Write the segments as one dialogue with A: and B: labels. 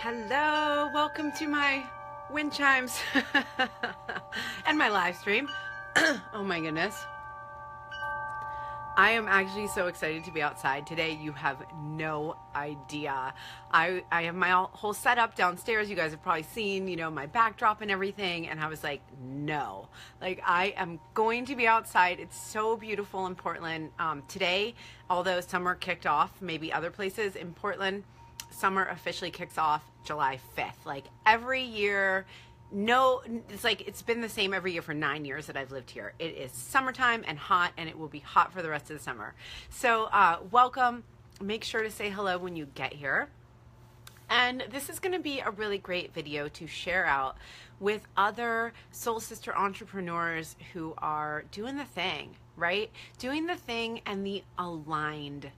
A: Hello, welcome to my wind chimes and my live stream. Oh my goodness. I am actually so excited to be outside today. You have no idea. I have my whole setup downstairs. You guys have probably seen, my backdrop and everything. And I was like, no, I am going to be outside. It's so beautiful in Portland. Today, although summer kicked off, maybe other places in Portland, summer officially kicks off July 5th. Every year, it's been the same every year for 9 years that I've lived here. It is summertime and hot, and it will be hot for the rest of the summer. So welcome. Make sure to say hello when you get here. And this is going to be a really great video to share out with other soul sister entrepreneurs who are doing the thing, right? Doing the thing and the aligned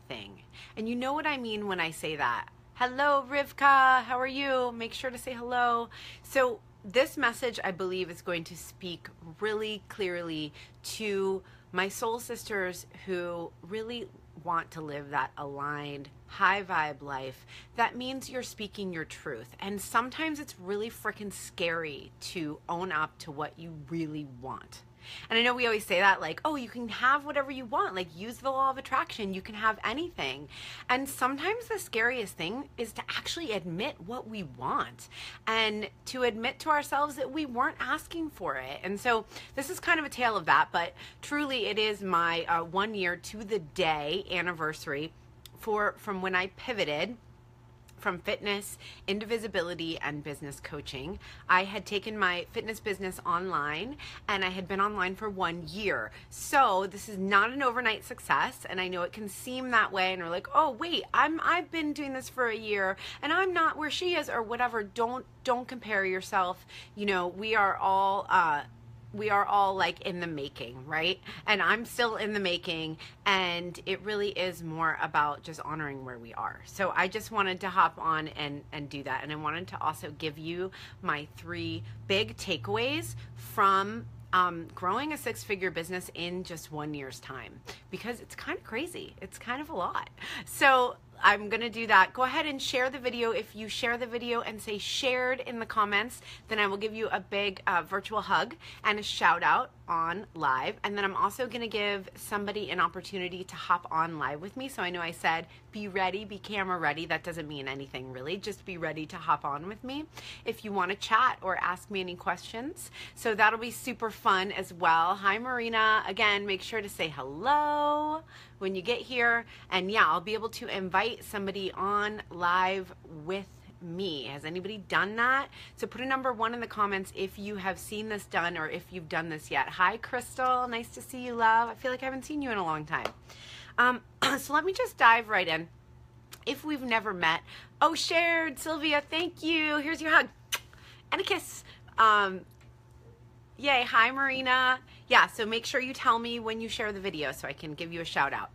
A: thing. And you know what I mean when I say that. Hello, Rivka. How are you? Make sure to say hello. So this message, I believe, is going to speak really clearly to my soul sisters who really want to live that aligned, high vibe life. That means you're speaking your truth. And sometimes it's really freaking scary to own up to what you really want. And I know we always say that, oh, you can have whatever you want, use the law of attraction, you can have anything. And sometimes the scariest thing is to actually admit what we want and to admit to ourselves that we weren't asking for it. And so this is kind of a tale of that, but truly it is my 1 year to the day anniversary from when I pivoted from fitness into visibility and business coaching. I had taken my fitness business online, and I had been online for 1 year. So this is not an overnight success, and I know it can seem that way, and we're like, oh wait, I've been doing this for a year and I'm not where she is or whatever. Don't compare yourself. We are all in the making, right? And I'm still in the making, and it really is more about just honoring where we are. So I just wanted to hop on and do that. And I wanted to also give you my 3 big takeaways from growing a 6-figure business in just 1 year's time, because it's kind of crazy. It's kind of a lot. So I'm going to do that. Go ahead and share the video. If you share the video and say shared in the comments, then I will give you a big virtual hug and a shout out on live. And then I'm also going to give somebody an opportunity to hop on live with me. So I know I said be ready, be camera ready. That doesn't mean anything really. Just be ready to hop on with me if you want to chat or ask me any questions. So that'll be super fun as well. Hi, Marina. Again, make sure to say hello when you get here. And yeah, I'll be able to invite somebody on live with me. Has anybody done that? So put a number 1 in the comments if you have seen this done or if you've done this yet. Hi, Crystal. Nice to see you, love. I feel like I haven't seen you in a long time. So let me just dive right in. If we've never met, oh, shared, Sylvia, thank you. Here's your hug and a kiss. Yay. Hi, Marina. Yeah, so make sure you tell me when you share the video so I can give you a shout out.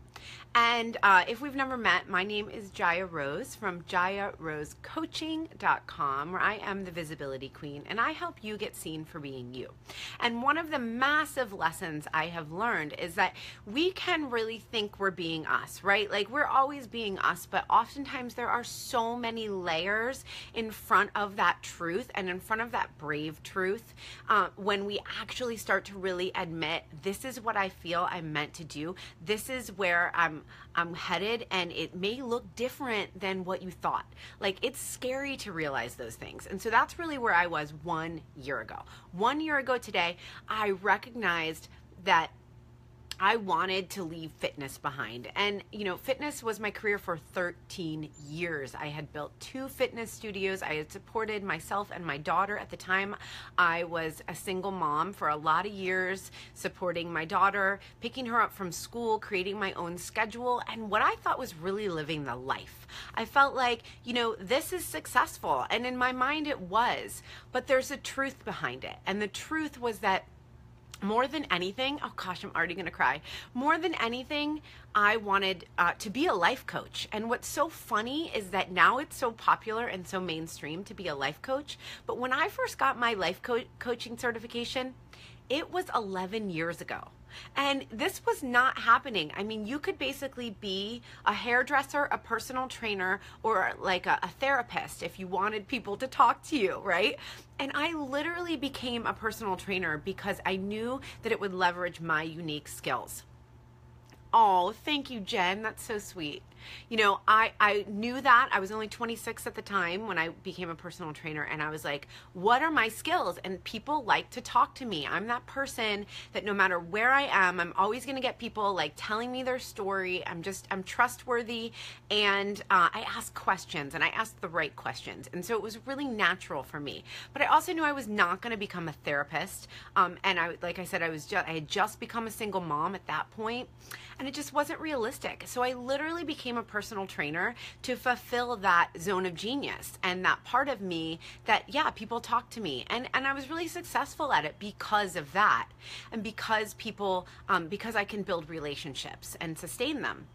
A: And if we've never met, my name is Jaya Rose from JayaRoseCoaching.com, where I am the visibility queen, and I help you get seen for being you. And one of the massive lessons I have learned is that we can really think we're being us, right? We're always being us, but oftentimes there are so many layers in front of that truth and in front of that brave truth when we actually start to really admit, this is what I feel I'm meant to do. This is where I'm headed, and it may look different than what you thought. It's scary to realize those things. And so that's really where I was 1 year ago. 1 year ago today, I recognized that I wanted to leave fitness behind. And, fitness was my career for 13 years. I had built 2 fitness studios. I had supported myself and my daughter. At the time, I was a single mom for a lot of years, supporting my daughter, picking her up from school, creating my own schedule, and what I thought was really living the life. I felt like, this is successful. And in my mind, it was. But there's a truth behind it. And the truth was that more than anything, oh gosh, I'm already going to cry. More than anything, I wanted to be a life coach. And what's so funny is that now it's so popular and so mainstream to be a life coach. But when I first got my life coaching certification, It was 11 years ago. And this was not happening. I mean, you could basically be a hairdresser, a personal trainer, or like a therapist if you wanted people to talk to you, right? And I literally became a personal trainer because I knew that it would leverage my unique skills. Oh, thank you, Jen. That's so sweet. You know, I knew that. I was only 26 at the time when I became a personal trainer, and I was like, what are my skills? And people like to talk to me. I'm that person that no matter where I am, I'm always going to get people like telling me their story. I'm trustworthy, and I ask questions, and I ask the right questions. And so it was really natural for me. But I also knew I was not going to become a therapist. And like I said, I had just become a single mom at that point, and it just wasn't realistic. So I literally became a personal trainer to fulfill that zone of genius and that part of me that, yeah, people talk to me. And I was really successful at it because of that. And because because I can build relationships and sustain them.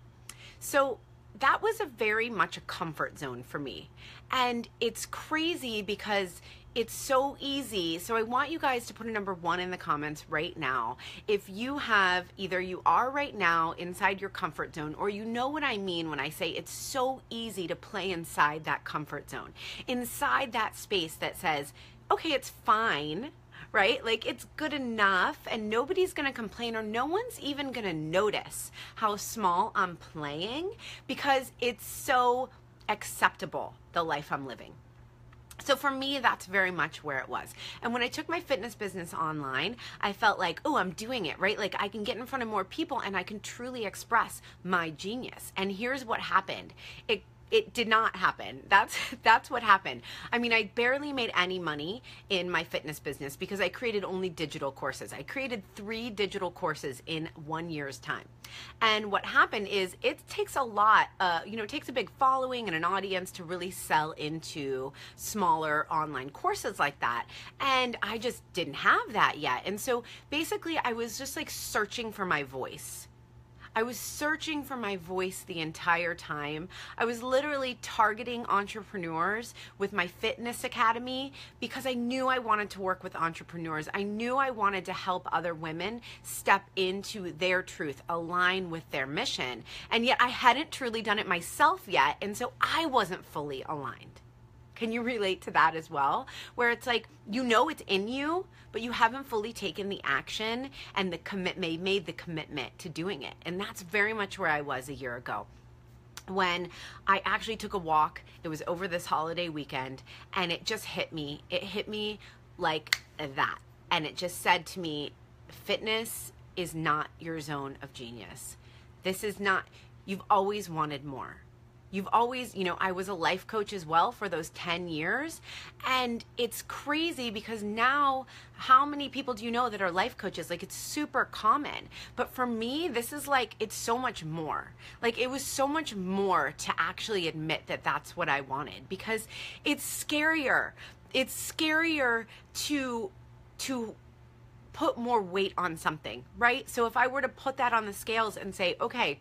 A: So that was very much a comfort zone for me. And it's crazy because it's so easy. So I want you guys to put a number 1 in the comments right now. If you have, either you are right now inside your comfort zone, or you know what I mean when I say it's so easy to play inside that comfort zone, inside that space that says, okay, it's fine, right? Like it's good enough and nobody's going to complain, or no one's even going to notice how small I'm playing because it's so acceptable, the life I'm living. So for me, that's very much where it was. And when I took my fitness business online, I felt like, oh, I'm doing it, right? Like I can get in front of more people and I can truly express my genius. And here's what happened. It did not happen. That's what happened. I mean, I barely made any money in my fitness business because I created only digital courses. I created 3 digital courses in 1 year's time. And what happened is it takes a lot, it takes a big following and an audience to really sell into smaller online courses like that. And I just didn't have that yet. And so basically I was just like searching for my voice. I was searching for my voice the entire time. I was literally targeting entrepreneurs with my fitness academy because I knew I wanted to work with entrepreneurs. I knew I wanted to help other women step into their truth, align with their mission. And yet I hadn't truly done it myself yet. And so I wasn't fully aligned. Can you relate to that as well? Where it's like, you know it's in you, but you haven't fully taken the action and made the commitment to doing it. And that's very much where I was a year ago. When I actually took a walk, it was over this holiday weekend, and it just hit me. It hit me like that. And it just said to me, fitness is not your zone of genius. This is not, you've always wanted more. You've always, I was a life coach as well for those 10 years. And it's crazy because now, how many people do you know that are life coaches? Like, it's super common. But for me, this is like, it's so much more. Like, it was so much more to actually admit that that's what I wanted, because it's scarier. It's scarier to put more weight on something, right? So if I were to put that on the scales and say, okay,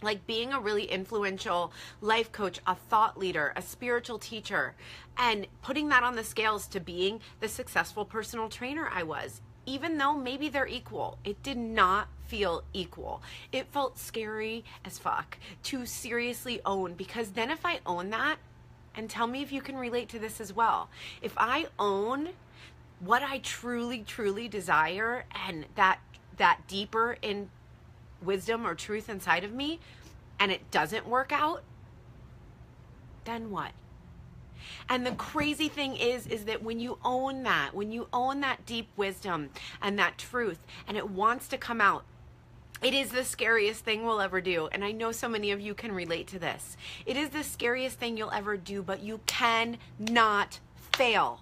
A: like being a really influential life coach, a thought leader, a spiritual teacher, and putting that on the scales to being the successful personal trainer I was, even though maybe they're equal, it did not feel equal. It felt scary as fuck to seriously own, because then if I own that, and tell me if you can relate to this as well, if I own what I truly, truly desire, and that deeper in wisdom or truth inside of me, and it doesn't work out, then what? And the crazy thing is that when you own that deep wisdom and that truth, and it wants to come out, it is the scariest thing we'll ever do. And I know so many of you can relate to this. It is the scariest thing you'll ever do, but you cannot fail.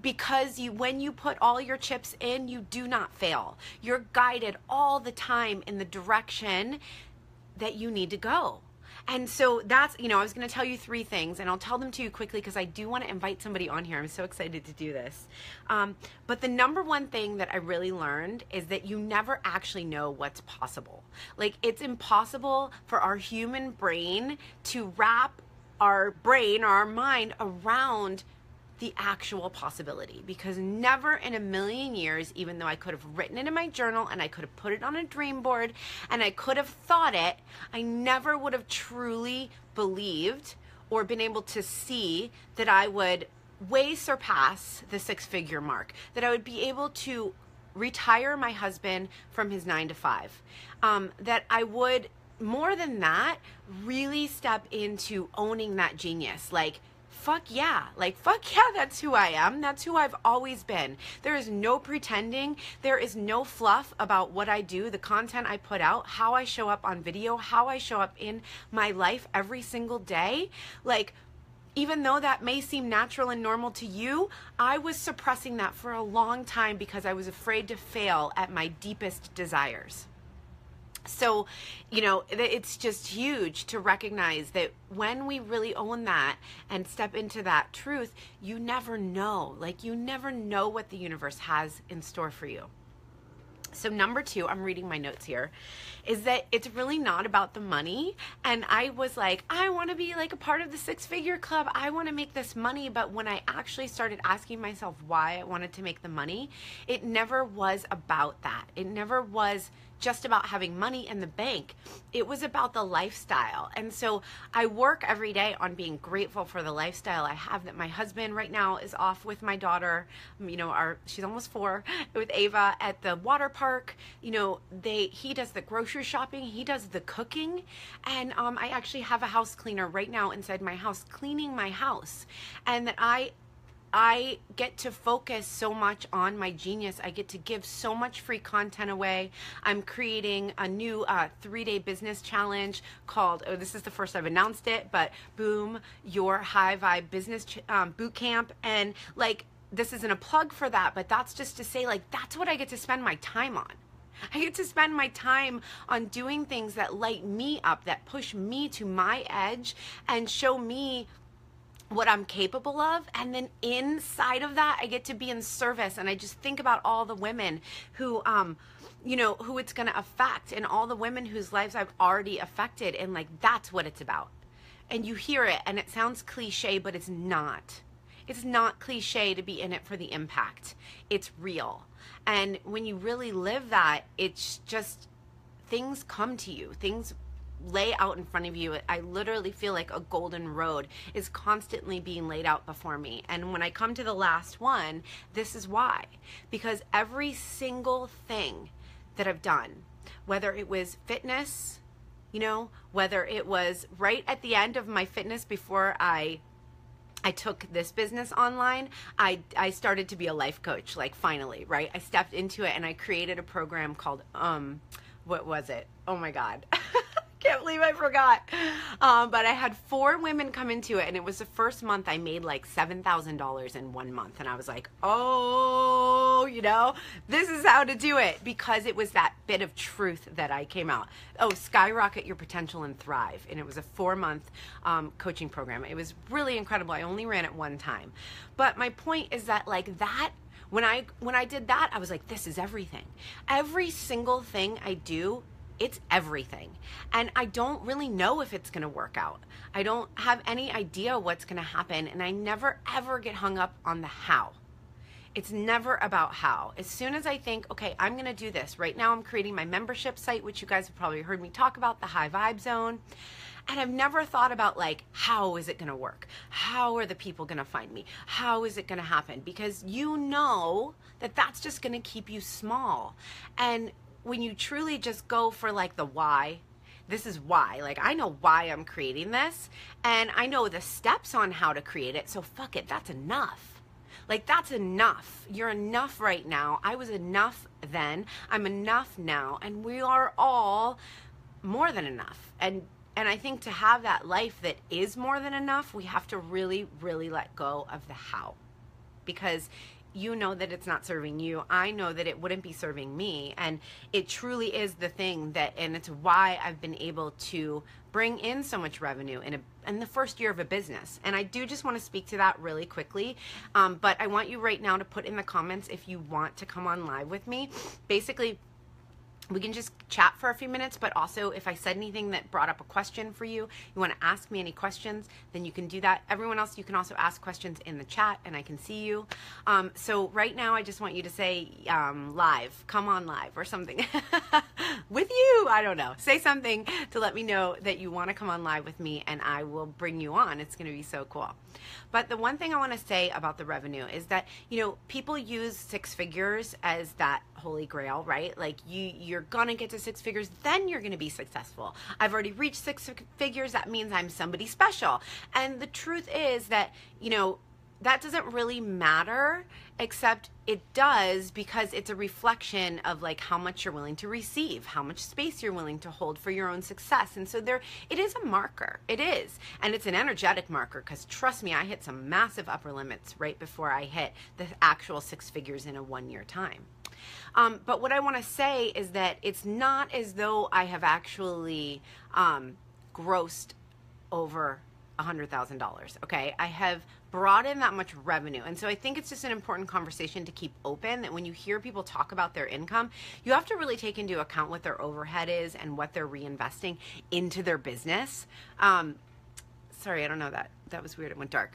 A: Because when you put all your chips in, you do not fail. You're guided all the time in the direction that you need to go. And so that's, I was going to tell you 3 things, and I'll tell them to you quickly because I do want to invite somebody on here. I'm so excited to do this. But the number 1 thing that I really learned is that you never actually know what's possible. Like, it's impossible for our human brain to wrap our brain or our mind around the actual possibility, because never in a million years, even though I could have written it in my journal and I could have put it on a dream board and I could have thought it, I never would have truly believed or been able to see that I would way surpass the 6-figure mark, that I would be able to retire my husband from his 9 to 5, that I would, more than that, really step into owning that genius. Like, fuck yeah, that's who I am. That's who I've always been. There is no pretending. There is no fluff about what I do, the content I put out, how I show up on video, how I show up in my life every single day. Like, even though that may seem natural and normal to you, I was suppressing that for a long time because I was afraid to fail at my deepest desires. So, you know, it's just huge to recognize that when we really own that and step into that truth, you never know. Like, you never know what the universe has in store for you. So number 2, I'm reading my notes here, is that it's really not about the money. And I was like, I want to be like a part of the 6-figure club. I want to make this money. But when I actually started asking myself why I wanted to make the money, it never was about that. It never was just about having money in the bank. It was about the lifestyle. And so I work every day on being grateful for the lifestyle I have, that my husband right now is off with my daughter, you know, she's almost 4, with Ava at the water park. You know, he does the grocery shopping, he does the cooking, and I actually have a house cleaner right now inside my house cleaning my house. And that I get to focus so much on my genius. I get to give so much free content away. I'm creating a new 3-day business challenge called, this is the first I've announced it, but Boom, Your High Vibe Business Boot Camp. And like, this isn't a plug for that, but that's just to say, like, that's what I get to spend my time on. I get to spend my time on doing things that light me up, that push me to my edge and show me what I'm capable of. And then inside of that, I get to be in service. And I just think about all the women who, you know, who it's going to affect, and all the women whose lives I've already affected. And like, that's what it's about. And you hear it and it sounds cliche, but it's not. It's not cliche to be in it for the impact. It's real. And when you really live that, it's just, things come to you. Things lay out in front of you. I literally feel like a golden road is constantly being laid out before me. And when I come to the last one, this is why. Because every single thing that I've done, whether it was fitness, you know, whether it was right at the end of my fitness before I took this business online, I started to be a life coach, like, finally, right? I stepped into it and I created a program called, what was it? Oh my God. Can't believe I forgot. But I had 4 women come into it, and it was the first month I made like $7,000 in 1 month. And I was like, oh, you know, this is how to do it, because it was that bit of truth that I came out. Oh, Skyrocket Your Potential and Thrive. And it was a 4-month coaching program. It was really incredible. I only ran it 1 time. But my point is that, like, that, when I did that, I was like, this is everything. Every single thing I do, it's everything. And I don't really know if it's going to work out. I don't have any idea what's going to happen. And I never, ever get hung up on the how. It's never about how. As soon as I think, okay, I'm going to do this. Right now I'm creating my membership site, which you guys have probably heard me talk about, the High Vibe Zone. And I've never thought about, like, how is it going to work? How are the people going to find me? How is it going to happen? Because you know that that's just going to keep you small. And when you truly just go for, like, the why, this is why. Like, I know why I'm creating this, and I know the steps on how to create it, so fuck it, that's enough. Like, that's enough. You're enough right now. I was enough then. I'm enough now, and we are all more than enough. And I think to have that life that is more than enough, we have to really, really let go of the how. Because you know that it's not serving you. I know that it wouldn't be serving me. And it truly is the thing that, and it's why I've been able to bring in so much revenue in the first year of a business. And I do just want to speak to that really quickly. But I want you right now to put in the comments if you want to come on live with me. Basically, we can just chat for a few minutes, but also if I said anything that brought up a question for you, you want to ask me any questions, then you can do that. Everyone else, you can also ask questions in the chat and I can see you. So right now I just want you to say live, come on live or something with you. I don't know. Say something to let me know that you want to come on live with me and I will bring you on. It's going to be so cool. But the one thing I want to say about the revenue is that, you know, people use 6 figures as that holy grail, right? Like you're gonna get to 6 figures, then you're gonna be successful. I've already reached 6 figures, that means I'm somebody special. And the truth is that, you know, that doesn't really matter, except it does because it's a reflection of like how much you're willing to receive, how much space you're willing to hold for your own success. And so it is a marker. It is. And it's an energetic marker because trust me, I hit some massive upper limits right before I hit the actual 6 figures in a 1-year time. But what I want to say is that it's not as though I have actually grossed over $100,000. Okay, I have brought in that much revenue, and so I think it's just an important conversation to keep open. That when you hear people talk about their income, you have to really take into account what their overhead is and what they're reinvesting into their business. Sorry, I don't know that was weird. It went dark.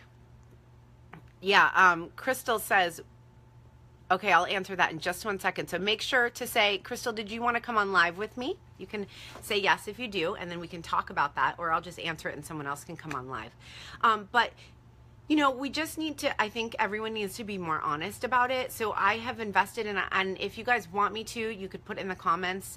A: Yeah, Crystal says. Okay, I'll answer that in just 1 second. So make sure to say, Crystal, did you want to come on live with me? You can say yes if you do, and then we can talk about that, or I'll just answer it and someone else can come on live. But you know, we just need to, I think everyone needs to be more honest about it. So I have invested in, and if you guys want me to, you could put in the comments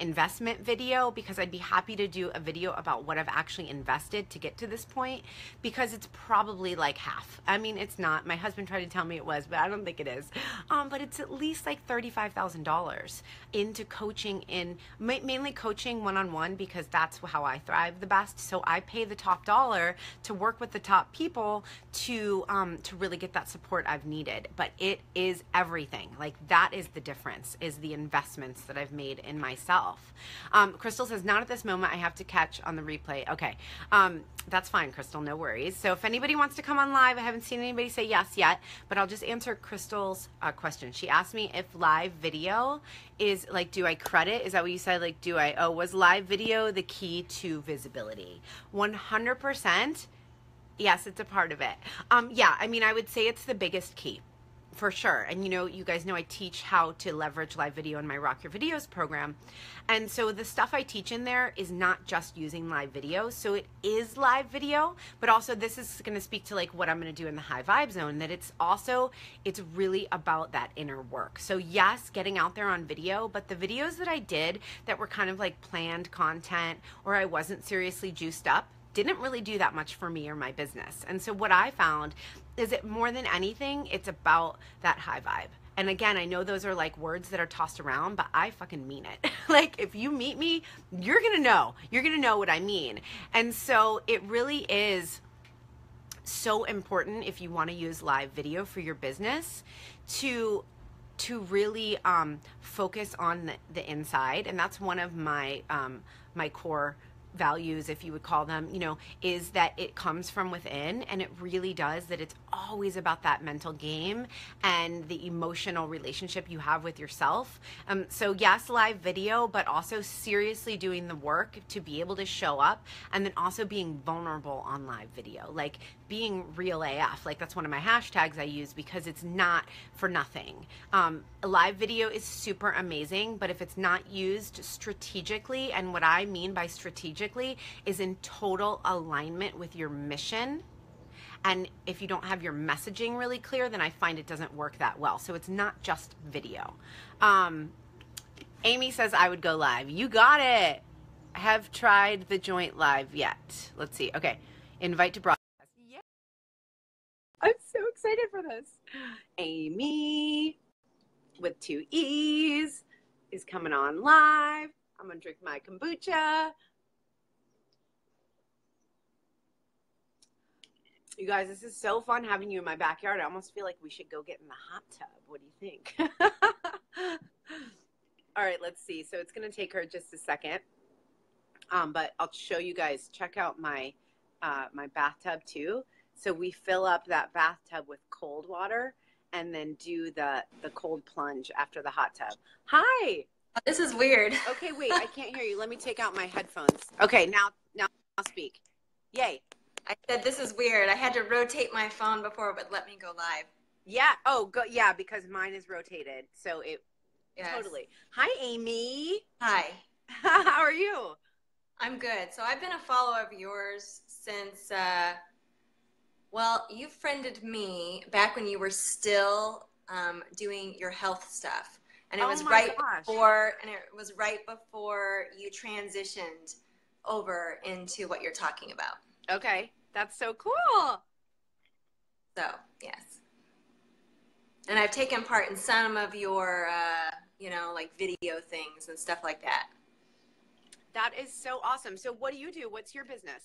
A: investment video, because I'd be happy to do a video about what I've actually invested to get to this point, because it's probably like half. I mean, it's not. My husband tried to tell me it was, but I don't think it is. But it's at least like $35,000 into coaching, mainly coaching one-on-one, because that's how I thrive the best. So I pay the top dollar to work with the top people to really get that support I've needed. But it is everything. Like, that is the difference, is the investments that I've made in myself. Crystal says, not at this moment, I have to catch on the replay. Okay, that's fine, Crystal, no worries. So if anybody wants to come on live, I haven't seen anybody say yes yet, but I'll just answer Crystal's question. She asked me if live video is like, do I credit? Is that what you said? Like, was live video the key to visibility? 100%. Yes, it's a part of it. Yeah, I mean, I would say it's the biggest key, for sure. And you know, you guys know I teach how to leverage live video in my Rock Your Videos program. And so the stuff I teach in there is not just using live video. So it is live video, but also this is going to speak to like what I'm going to do in the high vibe zone, that it's really about that inner work. So yes, getting out there on video, but the videos that I did that were kind of like planned content, or I wasn't seriously juiced up, didn't really do that much for me or my business. And so what I found is that more than anything, it's about that high vibe. And again, I know those are like words that are tossed around, but I fucking mean it. Like, if you meet me, you're gonna know what I mean. And so it really is so important, if you want to use live video for your business, to really focus on the inside. And that's one of my my core values, if you would call them, you know, is that it comes from within, and it really does, that it's always about that mental game and the emotional relationship you have with yourself. So yes, live video, but also seriously doing the work to be able to show up, and then also being vulnerable on live video, like being real AF. Like, that's one of my hashtags I use, because it's not for nothing. Live video is super amazing, but if it's not used strategically, and what I mean by strategically is in total alignment with your mission, and if you don't have your messaging really clear, then I find it doesn't work that well. So it's not just video. Amy says I would go live. You got it. Have tried the joint live yet? Let's see. Okay, invite to broadcast. Yeah, I'm so excited for this. Amy with 2 E's is coming on live. I'm gonna drink my kombucha. You guys, this is so fun having you in my backyard. I almost feel like we should go get in the hot tub. What do you think? All right, let's see. So it's going to take her just a second. But I'll show you guys. Check out my my bathtub too. So we fill up that bathtub with cold water and then do the cold plunge after the hot tub. Hi.
B: This is weird.
A: Okay, wait, I can't hear you. Let me take out my headphones. Okay, now I'll speak. Yay.
B: I said this is weird. I had to rotate my phone before, but let me go live.
A: Yeah. Oh, yeah, because mine is rotated. So it
B: Yes.
A: totally. Hi, Amy.
B: Hi.
A: How are you?
B: I'm good. So I've been a follower of yours since, well, you friended me back when you were still doing your health stuff. And it
A: Oh
B: was
A: my
B: right
A: gosh.
B: before, and it was right before you transitioned over into what you're talking about.
A: Okay. That's so cool.
B: So, yes. And I've taken part in some of your, like video things and stuff like that.
A: That is so awesome. So what do you do? What's your business?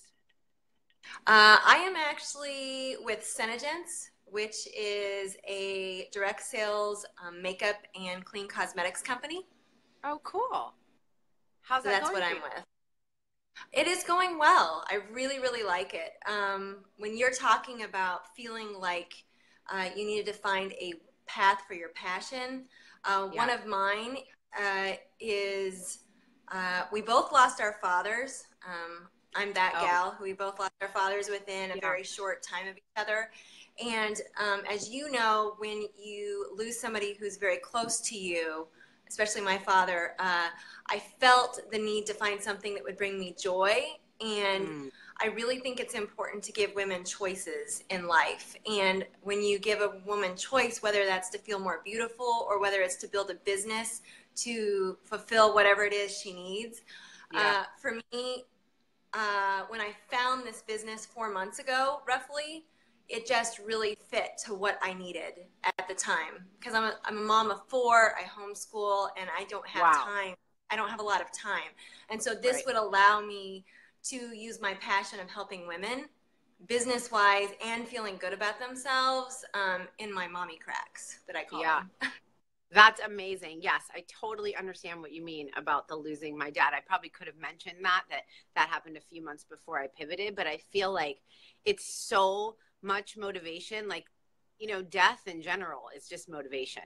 B: I am actually with Senegence, which is a direct sales makeup and clean cosmetics company.
A: Oh, cool. How's
B: So
A: that
B: that's
A: going
B: what
A: for
B: I'm
A: you?
B: with. It is going well. I really, really like it. When you're talking about feeling like you needed to find a path for your passion, one
A: Yeah.
B: of mine is we both lost our fathers. I'm that
A: Oh,
B: gal who we both lost our fathers within a
A: yeah.
B: very short time of each other. And as you know, when you lose somebody who's very close to you, especially my father, I felt the need to find something that would bring me joy. And
A: Mm,
B: I really think it's important to give women choices in life. And when you give a woman choice, whether that's to feel more beautiful or whether it's to build a business to fulfill whatever it is she needs,
A: yeah.
B: for me, when I found this business 4 months ago, roughly, it just really fit to what I needed at the time. Because I'm a mom of four, I homeschool, and I don't have
A: Wow.
B: time. I don't have a lot of time. And so this
A: Right.
B: would allow me to use my passion of helping women, business wise, and feeling good about themselves in my mommy cracks that I call
A: Yeah.
B: them.
A: That's amazing. Yes, I totally understand what you mean about the losing my dad. I probably could have mentioned that happened a few months before I pivoted, but I feel like it's so much motivation. Like, death in general is just motivation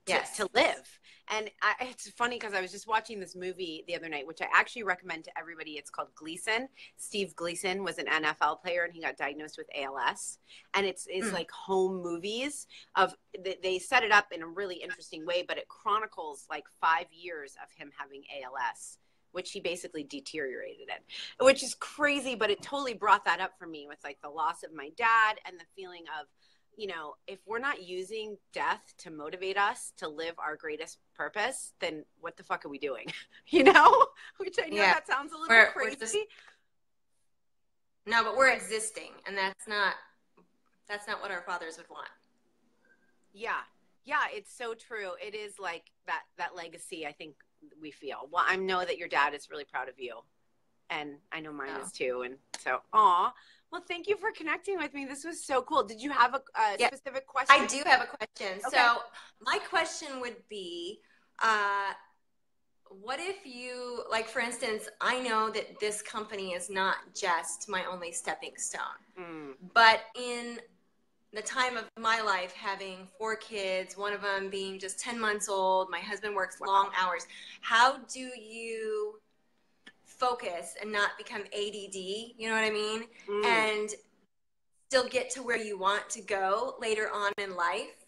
A: to
B: Yes.
A: live. And it's funny because I was just watching this movie the other night, which I actually recommend to everybody. It's called Gleason. Steve Gleason was an NFL player and he got diagnosed with ALS. And it's
B: Mm.
A: like home movies of they set it up in a really interesting way, but it chronicles like 5 years of him having ALS, which he basically deteriorated in, which is crazy. But it totally brought that up for me with like the loss of my dad and the feeling of, if we're not using death to motivate us to live our greatest purpose, then what the fuck are we doing? Which I know
B: Yeah.
A: that sounds a little
B: We're just,
A: crazy.
B: no, but we're
A: But
B: existing, and that's not what our fathers would want.
A: yeah, yeah, it's so true. It is like that legacy, I think we feel. Well, I know that your dad is really proud of you. And I know mine
B: So,
A: is too. And so, aw. Well, thank you for connecting with me. This was so cool. Did you have a
B: yeah,
A: specific question?
B: I do have a question.
A: Okay.
B: So, my question would be, uh, what if you, like, for instance, I know that this company is not just my only stepping stone,
A: Mm.
B: but in the time of my life, having four kids, one of them being just 10 months old, my husband works
A: Wow.
B: long hours. How do you focus and not become ADD? You know what I mean?
A: Mm.
B: And still get to where you want to go later on in life,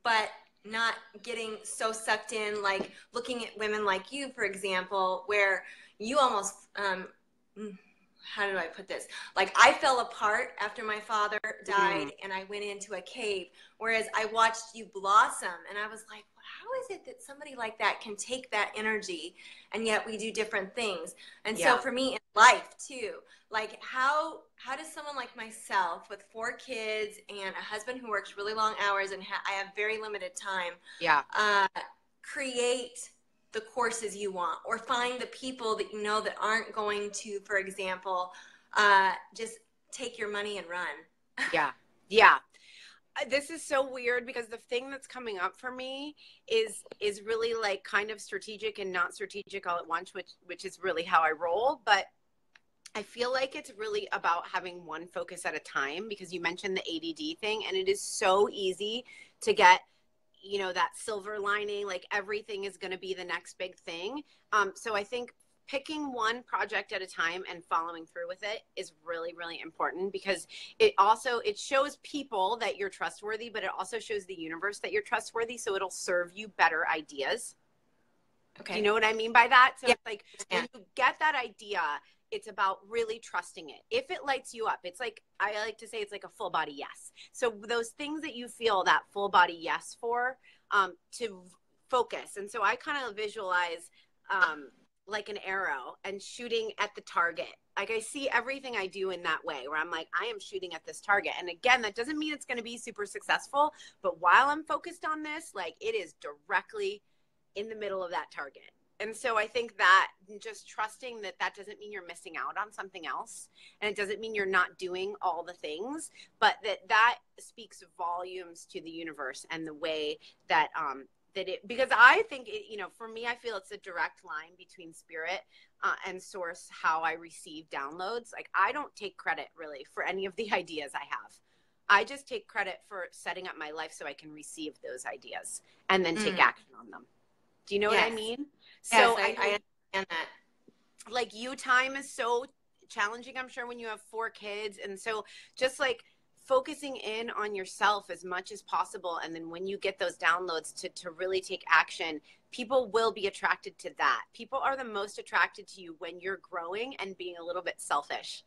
B: but not getting so sucked in, like looking at women like you, for example, where you almost, how do I put this? Like I fell apart after my father
A: Mm.
B: died and I went into a cave, whereas I watched you blossom and I was like, how is it that somebody like that can take that energy and yet we do different things? And so
A: Yeah.
B: for me in life too, like how does someone like myself with four kids and a husband who works really long hours and I have very limited time,
A: Yeah.
B: uh, create the courses you want or find the people that you know that aren't going to, for example, just take your money and run?
A: Yeah. Yeah. This is so weird because the thing that's coming up for me is really like kind of strategic and not strategic all at once, which is really how I roll. But I feel like it's really about having one focus at a time because you mentioned the ADD thing, and it is so easy to get you know, that silver lining, like everything is going to be the next big thing. So I think picking one project at a time and following through with it is really, really important, because it shows people that you're trustworthy, but it also shows the universe that you're trustworthy. So it'll serve you better ideas.
B: Okay.
A: Do you know what I mean by that? So
B: yeah.
A: it's like when you get that idea, it's about really trusting it. If it lights you up, it's like, I like to say, it's like a full body yes. So those things that you feel that full body yes for, to focus. And so I kind of visualize like an arrow and shooting at the target. Like I see everything I do in that way, where I'm like, I am shooting at this target. And again, that doesn't mean it's going to be super successful, but while I'm focused on this, like it is directly in the middle of that target. And so I think that just trusting that that doesn't mean you're missing out on something else, and it doesn't mean you're not doing all the things, but that speaks volumes to the universe and the way that because I think it, you know, for me, I feel it's a direct line between spirit and source, how I receive downloads. Like I don't take credit really for any of the ideas I have. I just take credit for setting up my life so I can receive those ideas and then take action on them. Do you know what I mean?
B: Yes,
A: So
B: I understand that.
A: Like you time is so challenging, I'm sure, when you have 4 kids. And so just like focusing in on yourself as much as possible. And then when you get those downloads to really take action, people will be attracted to that. People are the most attracted to you when you're growing and being a little bit selfish.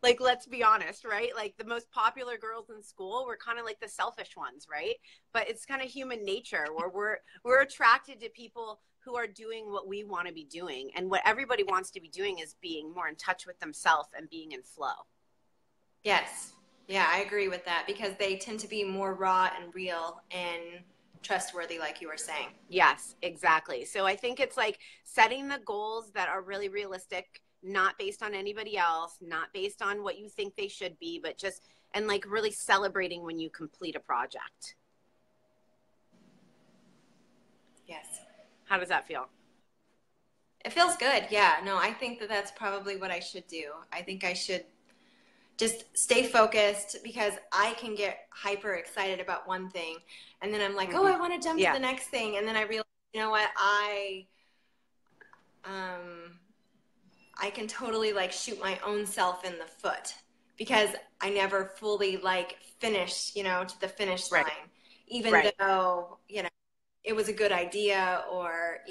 A: Like, let's be honest, right? Like the most popular girls in school were kind of like the selfish ones, right? But it's kind of human nature where we're attracted to people who are doing what we want to be doing. And what everybody wants to be doing is being more in touch with themselves and being in flow.
B: Yes. Yeah, I agree with that, because they tend to be more raw and real and trustworthy, like you were saying.
A: Yes, exactly. So I think it's like setting the goals that are really realistic, not based on anybody else, not based on what you think they should be, but just, and like really celebrating when you complete a project.
B: Yes.
A: How does that feel?
B: It feels good. Yeah. No, I think that that's probably what I should do. I think I should just stay focused, because I can get hyper excited about one thing, and then I'm like, oh, I want to jump to the next thing. And then I realize, you know what, I can totally like shoot my own self in the foot, because I never fully like finished, you know, to the finish line, even though, you know, it was a good idea, or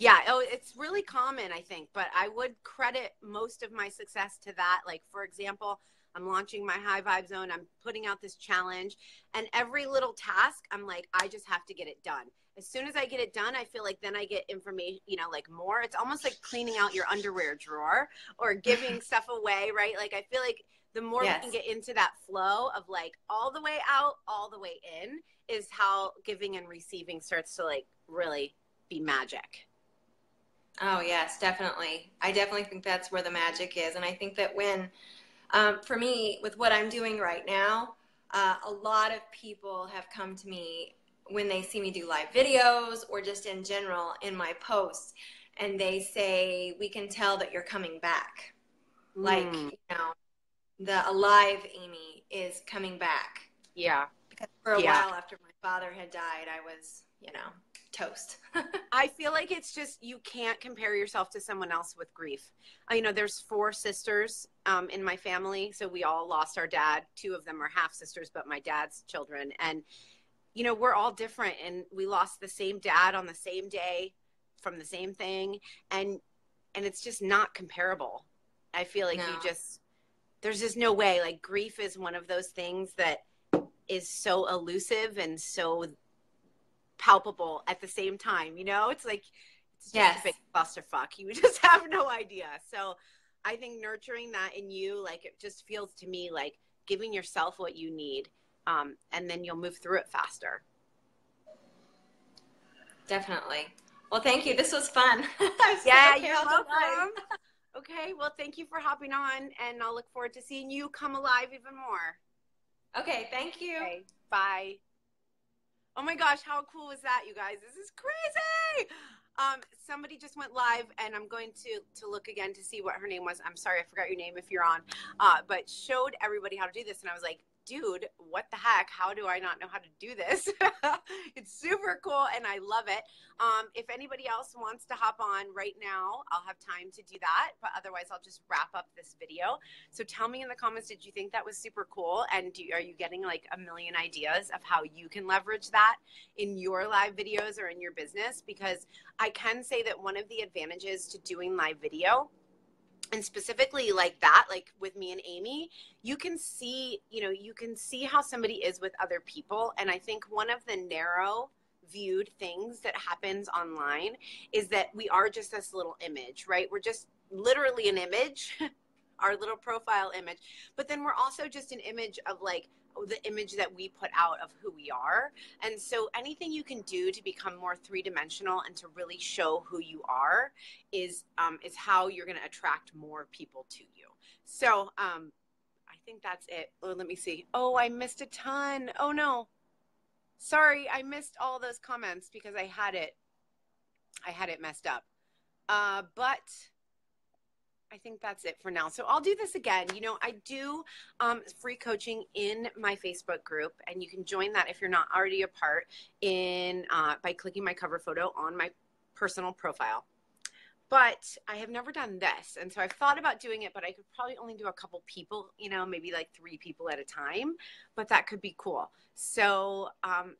A: Yeah, oh, it's really common, I think, but I would credit most of my success to that. Like, for example, I'm launching my high vibe zone. I'm putting out this challenge, and every little task, I'm like, I just have to get it done. As soon as I get it done, I feel like then I get information, you know, like more. It's almost like cleaning out your underwear drawer or giving stuff away, right? Like, I feel like the more we can get into that flow of like all the way out, all the way in, is how giving and receiving starts to like really be magic.
B: Oh, yes, definitely. I definitely think that's where the magic is. And I think that when, for me, with what I'm doing right now, a lot of people have come to me when they see me do live videos or just in general in my posts, and they say, we can tell that you're coming back. Like, you know, the alive Amy is coming back.
A: Yeah.
B: Because for a while after my father had died, I was, you know, toast.
A: I feel like it's just, you can't compare yourself to someone else with grief. You know, there's 4 sisters in my family. So we all lost our dad. 2 of them are half sisters, but my dad's children. And, you know, we're all different, and we lost the same dad on the same day from the same thing. And it's just not comparable. I feel like there's just no way. Like grief is one of those things that is so elusive and so palpable at the same time, you know? It's like, it's just a big clusterfuck. You just have no idea. So I think nurturing that in you, like, it just feels to me like giving yourself what you need, and then you'll move through it faster.
B: Definitely. Well, thank you. This was fun.
A: Yeah, you're welcome. Okay, well, thank you for hopping on, and I'll look forward to seeing you come alive even more.
B: Okay, thank you.
A: Okay, bye. Oh my gosh, how cool was that, you guys? This is crazy. Somebody just went live, and I'm going to look again to see what her name was. I'm sorry, I forgot your name if you're on. But showed everybody how to do this, and I was like, dude, what the heck? How do I not know how to do this? It's super cool and I love it. If anybody else wants to hop on right now, I'll have time to do that. But otherwise, I'll just wrap up this video. So tell me in the comments, did you think that was super cool? And are you getting like a million ideas of how you can leverage that in your live videos or in your business? Because I can say that one of the advantages to doing live video, and specifically like that, like with me and Amy, you can see, you can see how somebody is with other people. And I think one of the narrow viewed things that happens online is that we are just this little image, right? We're just literally an image, our little profile image, but then we're also just an image of like the image that we put out of who we are. And so anything you can do to become more three-dimensional and to really show who you are is how you're going to attract more people to you. So I think that's it. Oh, let me see. Oh, I missed a ton. Oh no, sorry, I missed all those comments because I had it messed up. But I think that's it for now. So I'll do this again. I do free coaching in my Facebook group, and you can join that if you're not already a part by clicking my cover photo on my personal profile. But I have never done this. And so I've thought about doing it, but I could probably only do a couple people, maybe like 3 people at a time, but that could be cool. So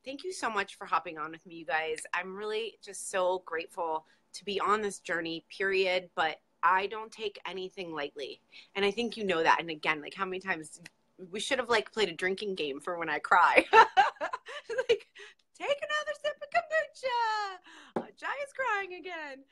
A: thank you so much for hopping on with me, you guys. I'm really just so grateful to be on this journey, period. But I don't take anything lightly. And I think you know that. And again, like how many times we should have like played a drinking game for when I cry. Like, take another sip of kombucha. Jai is crying again.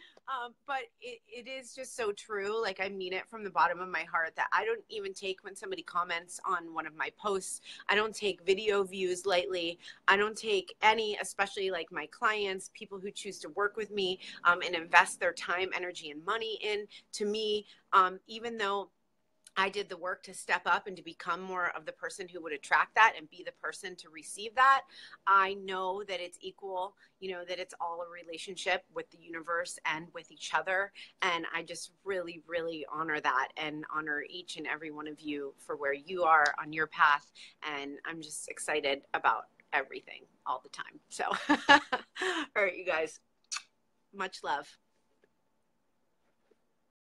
A: But it is just so true. Like I mean it from the bottom of my heart that I don't even take when somebody comments on one of my posts. I don't take video views lightly. I don't take any, especially like my clients, people who choose to work with me and invest their time, energy, and money into me, even though I did the work to step up and to become more of the person who would attract that and be the person to receive that. I know that it's equal, that it's all a relationship with the universe and with each other. And I just really, really honor that and honor each and every one of you for where you are on your path. And I'm just excited about everything all the time. So, all right, you guys, much love.